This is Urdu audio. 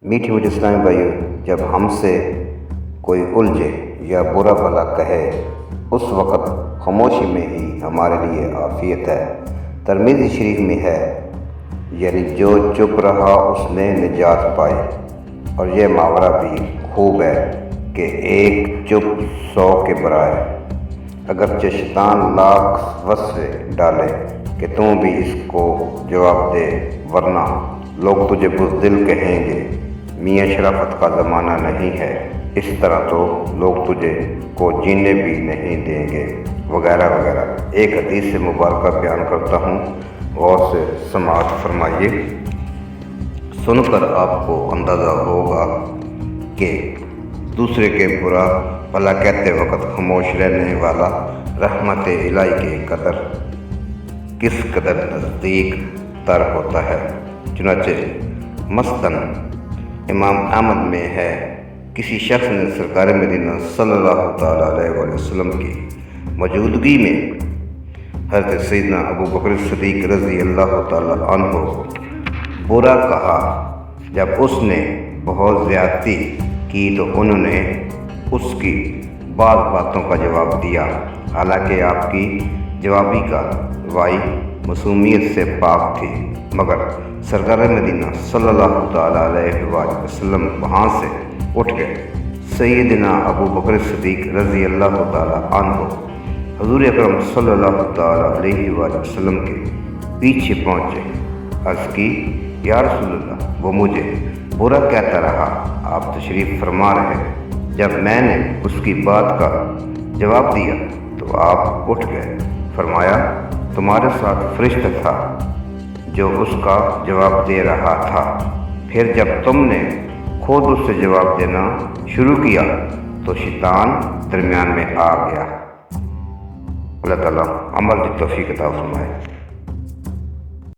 میٹھی میٹھی اسلامی بھائیو، جب ہم سے کوئی الجھے یا برا بھلا کہے اس وقت خاموشی میں ہی ہمارے لیے عافیت ہے۔ ترمذی شریف میں ہے، یعنی جو چپ رہا اس نے نجات پائی۔ اور یہ محاورہ بھی خوب ہے کہ ایک چپ 100 کے برائے۔ اگرچہ شیطان لاکھ وسوسے ڈالے کہ تم بھی اس کو جواب دے، ورنہ لوگ تجھے بزدل کہیں گے، میاں شرافت کا زمانہ نہیں ہے، اس طرح تو لوگ تجھے کو جینے بھی نہیں دیں گے، وغیرہ وغیرہ۔ ایک حدیث سے مبارکہ بیان کرتا ہوں، غور سے سماعت فرمائیے۔ سن کر آپ کو اندازہ ہوگا کہ دوسرے کے برا بھلا کہتے وقت خاموش رہنے والا رحمت الہی کے قدر کس قدر نزدیک تر ہوتا ہے۔ چنانچہ مسند امام احمد میں ہے، کسی شخص نے سرکار مدینہ صلی اللہ تعالیٰ علیہ وسلم کی موجودگی میں حضرت سیدنا ابو بکر صدیق رضی اللہ تعالیٰ عنہ برا کہا۔ جب اس نے بہت زیادتی کی تو انہوں نے اس کی بعض باتوں کا جواب دیا، حالانکہ آپ کی جوابی کارروائی معصومیت سے پاک تھی، مگر سرکار مدینہ صلی اللہ تعالیٰ علیہ وسلم وہاں سے اٹھ گئے۔ سیدنا ابو بکر صدیق رضی اللہ تعالیٰ عنہ حضور اکرم صلی اللہ تعالیٰ علیہ وسلم کے پیچھے پہنچے، عرض کی، یا رسول اللہ، وہ مجھے برا کہتا رہا، آپ تشریف فرما رہے۔ جب میں نے اس کی بات کا جواب دیا تو آپ اٹھ گئے۔ فرمایا، تمہارے ساتھ فرشتہ تھا جو اس کا جواب دے رہا تھا۔ پھر جب تم نے خود اس سے جواب دینا شروع کیا تو شیطان درمیان میں آ گیا۔ اللہ تعالیٰ عمل کی توفیق عطا فرمائے۔